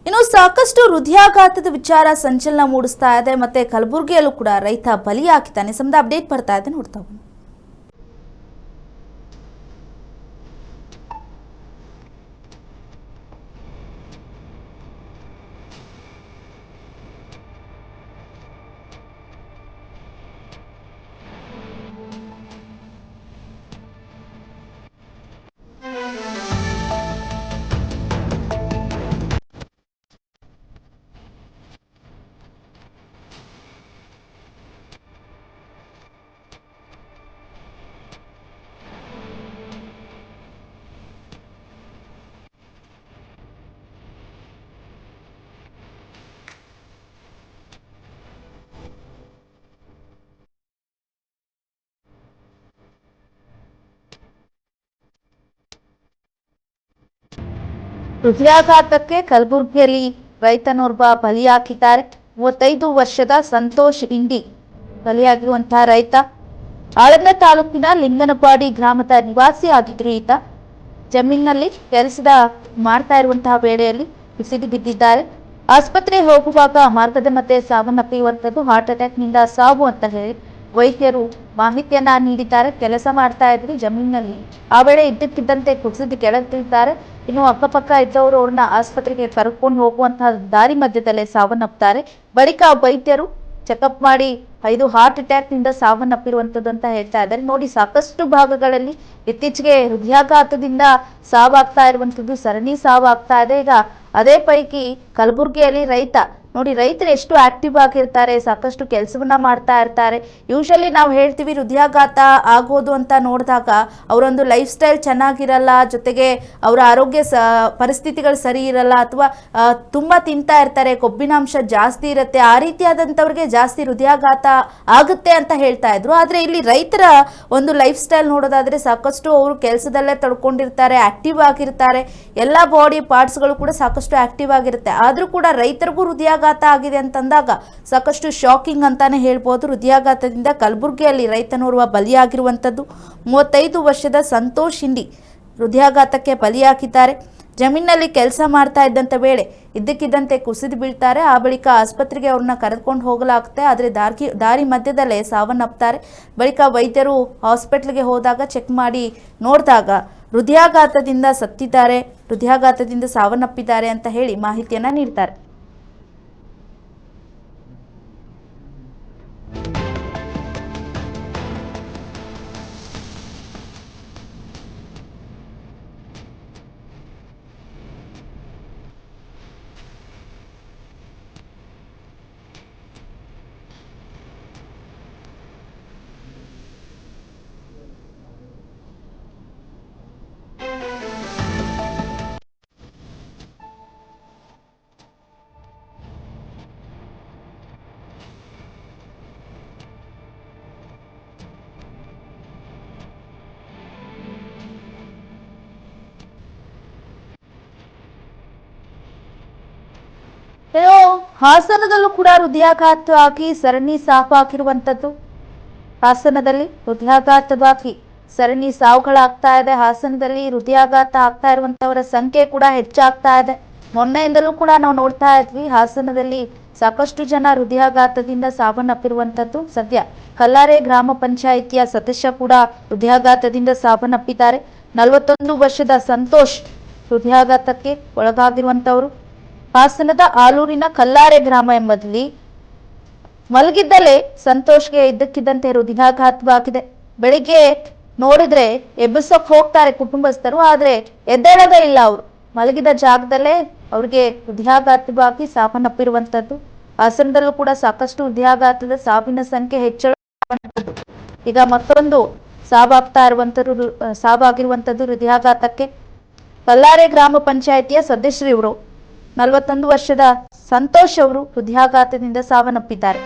ಇನ್ನು ಸಾಕಷ್ಟು ಹೃದಯಾಘಾತದ ವಿಚಾರ ಸಂಚಲನ ಮೂಡಿಸ್ತಾ ಇದೆ. ಮತ್ತೆ ಕಲಬುರಗಿಯಲ್ಲೂ ಕೂಡ ರೈತ ಬಲಿಯಾಗಿದ್ದಾನೆ. ಸಂಬಂಧ ಅಪ್ಡೇಟ್ ಬರ್ತಾ ಇದೆ, ನೋಡ್ತಾ ಬನ್ನಿ. ಹೃದಯಾಘಾತಕ್ಕೆ ಕಲಬುರಗಿಯಲ್ಲಿ ರೈತನೋರ್ವ ಬಲಿಯಾಗಿದ್ದಾರೆ. 35 ವರ್ಷದ ಸಂತೋಷ್ ಇಂಡಿ ಬಲಿಯಾಗಿರುವಂತಹ ರೈತ ಆಳಂದ ತಾಲೂಕಿನ ಲಿಂಗನಪಾಡಿ ಗ್ರಾಮದ ನಿವಾಸಿ ಆಗಿದ್ರು. ಈತ ಜಮೀನಿನಲ್ಲಿ ಕೆಲಸದ ಮಾಡ್ತಾ ಇರುವಂತಹ ವೇಳೆಯಲ್ಲಿ ಕುಸಿದು ಬಿದ್ದಿದ್ದಾರೆ. ಆಸ್ಪತ್ರೆಗೆ ಹೋಗುವಾಗ ಮಾರ್ಗದ ಮಧ್ಯೆ ಸಾವನ್ನಪ್ಪಿರುವಂಥದ್ದು. ಹಾರ್ಟ್ ಅಟ್ಯಾಕ್ನಿಂದ ಸಾವು ಅಂತ ಹೇಳಿ ವೈದ್ಯರು ಮಾಹಿತಿಯನ್ನ ನೀಡಿದ್ದಾರೆ. ಕೆಲಸ ಮಾಡ್ತಾ ಇದ್ರಿ ಜಮೀನಿನಲ್ಲಿ, ಆ ವೇಳೆ ಇದ್ದಕ್ಕಿದ್ದಂತೆ ಕುಸಿದು ಕೆಳಗಿದ್ದಾರೆ. ಇನ್ನು ಅಕ್ಕಪಕ್ಕ ಇದ್ದವರು ಅವ್ರನ್ನ ಆಸ್ಪತ್ರೆಗೆ ಕರ್ಕೊಂಡು ಹೋಗುವಂತಹ ದಾರಿ ಮಧ್ಯದಲ್ಲೇ ಸಾವನ್ನಪ್ತಾರೆ. ಬಳಿಕ ವೈದ್ಯರು ಚೆಕಪ್ ಮಾಡಿ ಇದು ಹಾರ್ಟ್ ಅಟ್ಯಾಕ್ ನಿಂದ ಸಾವನ್ನಪ್ಪಿರುವಂಥದ್ದು ಅಂತ ಹೇಳ್ತಾ ಇದ್ದಾರೆ. ನೋಡಿ, ಸಾಕಷ್ಟು ಭಾಗಗಳಲ್ಲಿ ಇತ್ತೀಚೆಗೆ ಹೃದಯಾಘಾತದಿಂದ ಸಾವಾಗ್ತಾ ಇರುವಂಥದ್ದು, ಸರಣಿ ಸಾವಾಗ್ತಾ ಇದೆ. ಈಗ ಅದೇ ಪೈಕಿ ಕಲಬುರಗಿಯಲ್ಲಿ ರೈತ ನೋಡಿ, ರೈತರು ಎಷ್ಟು ಆಕ್ಟಿವ್ ಆಗಿರ್ತಾರೆ, ಸಾಕಷ್ಟು ಕೆಲಸವನ್ನ ಮಾಡ್ತಾ ಇರ್ತಾರೆ. ಯೂಶಲಿ ನಾವು ಹೇಳ್ತೀವಿ ಹೃದಯಾಘಾತ ಆಗೋದು ಅಂತ ನೋಡಿದಾಗ ಅವರೊಂದು ಲೈಫ್ ಸ್ಟೈಲ್ ಚೆನ್ನಾಗಿರಲ್ಲ, ಜೊತೆಗೆ ಅವರ ಆರೋಗ್ಯ ಪರಿಸ್ಥಿತಿಗಳು ಸರಿ ಇರಲ್ಲ, ಅಥವಾ ತುಂಬ ತಿಂತಾ ಇರ್ತಾರೆ, ಕೊಬ್ಬಿನಾಂಶ ಜಾಸ್ತಿ ಇರುತ್ತೆ, ಆ ರೀತಿಯಾದಂಥವ್ರಿಗೆ ಜಾಸ್ತಿ ಹೃದಯಾಘಾತ ಆಗುತ್ತೆ ಅಂತ ಹೇಳ್ತಾ ಇದ್ರು. ಆದರೆ ಇಲ್ಲಿ ರೈತರ ಒಂದು ಲೈಫ್ ಸ್ಟೈಲ್ ನೋಡೋದಾದ್ರೆ ಸಾಕಷ್ಟು ಅವರು ಕೆಲಸದಲ್ಲೇ ತಡ್ಕೊಂಡಿರ್ತಾರೆ, ಆಕ್ಟಿವ್ ಆಗಿರ್ತಾರೆ, ಎಲ್ಲ ಬಾಡಿ ಪಾರ್ಟ್ಸ್ಗಳು ಕೂಡ ಸಾಕಷ್ಟು ಆಕ್ಟಿವ್ ಆಗಿರುತ್ತೆ. ಆದರೂ ಕೂಡ ರೈತರಿಗೂ ಹೃದಯಾಘಾತ ಆಗಿದೆ ಅಂತಂದಾಗ ಸಾಕಷ್ಟು ಶಾಕಿಂಗ್ ಅಂತಾನೆ ಹೇಳ್ಬೋದು. ಹೃದಯಾಘಾತದಿಂದ ಕಲಬುರಗಿಯಲ್ಲಿ ರೈತನೋರ್ವ ಬಲಿಯಾಗಿರುವಂಥದ್ದು. 35 ವರ್ಷದ ಸಂತೋಷ್ ಇಂಡಿ ಹೃದಯಾಘಾತಕ್ಕೆ ಬಲಿಯಾಗಿದ್ದಾರೆ. ಜಮೀನಿನಲ್ಲಿ ಕೆಲಸ ಮಾಡ್ತಾ ಇದ್ದಂಥ ವೇಳೆ ಇದ್ದಕ್ಕಿದ್ದಂತೆ ಕುಸಿದು ಬೀಳ್ತಾರೆ. ಆ ಬಳಿಕ ಆಸ್ಪತ್ರೆಗೆ ಅವ್ರನ್ನ ಕರೆದುಕೊಂಡು ಹೋಗಲಾಗುತ್ತೆ. ಆದರೆ ದಾರಿ ಮಧ್ಯದಲ್ಲೇ ಸಾವನ್ನಪ್ತಾರೆ. ಬಳಿಕ ವೈದ್ಯರು ಹಾಸ್ಪಿಟ್ಲ್ಗೆ ಹೋದಾಗ ಚೆಕ್ ಮಾಡಿ ನೋಡಿದಾಗ ಹೃದಯಾಘಾತದಿಂದ ಸತ್ತಿದ್ದಾರೆ, ಹೃದಯಾಘಾತದಿಂದ ಸಾವನ್ನಪ್ಪಿದ್ದಾರೆ ಅಂತ ಹೇಳಿ ಮಾಹಿತಿಯನ್ನು ನೀಡ್ತಾರೆ. ಹಾಸನದಲ್ಲೂ ಕೂಡ ಹೃದಯಾಘಾತ ಆಗಿ ಸರಣಿ ಸಾವಾಗಿರುವಂಥದ್ದು. ಹಾಸನದಲ್ಲಿ ಹೃದಯಾಘಾತವಾಗಿ ಸರಣಿ ಸಾವುಗಳಾಗ್ತಾ ಇದೆ. ಹಾಸನದಲ್ಲಿ ಹೃದಯಾಘಾತ ಆಗ್ತಾ ಇರುವಂತವರ ಸಂಖ್ಯೆ ಕೂಡ ಹೆಚ್ಚಾಗ್ತಾ ಇದೆ. ಮೊನ್ನೆಯಿಂದಲೂ ಕೂಡ ನಾವು ನೋಡ್ತಾ ಇದ್ವಿ ಹಾಸನದಲ್ಲಿ ಸಾಕಷ್ಟು ಜನ ಹೃದಯಾಘಾತದಿಂದ ಸಾವನ್ನಪ್ಪಿರುವಂಥದ್ದು. ಸದ್ಯ ಕಲ್ಲಾರೆ ಗ್ರಾಮ ಪಂಚಾಯಿತಿಯ ಸದಸ್ಯ ಕೂಡ ಹೃದಯಾಘಾತದಿಂದ ಸಾವನ್ನಪ್ಪಿದ್ದಾರೆ. 41 ವರ್ಷದ ಸಂತೋಷ್ ಹೃದಯಾಘಾತಕ್ಕೆ ಒಳಗಾಗಿರುವಂತವರು. ಹಾಸನದ ಆಲೂರಿನ ಕಲ್ಲಾರೆ ಗ್ರಾಮ ಎಂಬುದಲ್ಲಿ ಮಲಗಿದ್ದಲೇ ಸಂತೋಷ್ಗೆ ಇದ್ದಕ್ಕಿದ್ದಂತೆ ಹೃದಯಾಘಾತವಾಗಿದೆ. ಬೆಳಿಗ್ಗೆ ನೋಡಿದ್ರೆ ಎಬ್ಬಿಸೋಕ್ ಹೋಗ್ತಾರೆ ಕುಟುಂಬಸ್ಥರು, ಆದ್ರೆ ಎದ್ದೇಳೋದೇ ಇಲ್ಲ. ಅವರು ಮಲಗಿದ ಜಾಗದಲ್ಲೇ ಅವ್ರಿಗೆ ಹೃದಯಾಘಾತವಾಗಿ ಸಾವನ್ನಪ್ಪಿರುವಂತದ್ದು. ಹಾಸನದಲ್ಲೂ ಕೂಡ ಸಾಕಷ್ಟು ಹೃದಯಾಘಾತದ ಸಾವಿನ ಸಂಖ್ಯೆ ಹೆಚ್ಚಳ. ಈಗ ಮತ್ತೊಂದು ಸಾವಾಗಿರುವಂತದ್ದು ಹೃದಯಾಘಾತಕ್ಕೆ. ಕಲ್ಲಾರೆ ಗ್ರಾಮ ಪಂಚಾಯಿತಿಯ ಸದಸ್ಯರು ಇವರು 41 ವರ್ಷದ ಸಂತೋಷ್ ಅವರು ಹೃದಯಾಘಾತದಿಂದ ಸಾವನ್ನಪ್ಪಿದ್ದಾರೆ.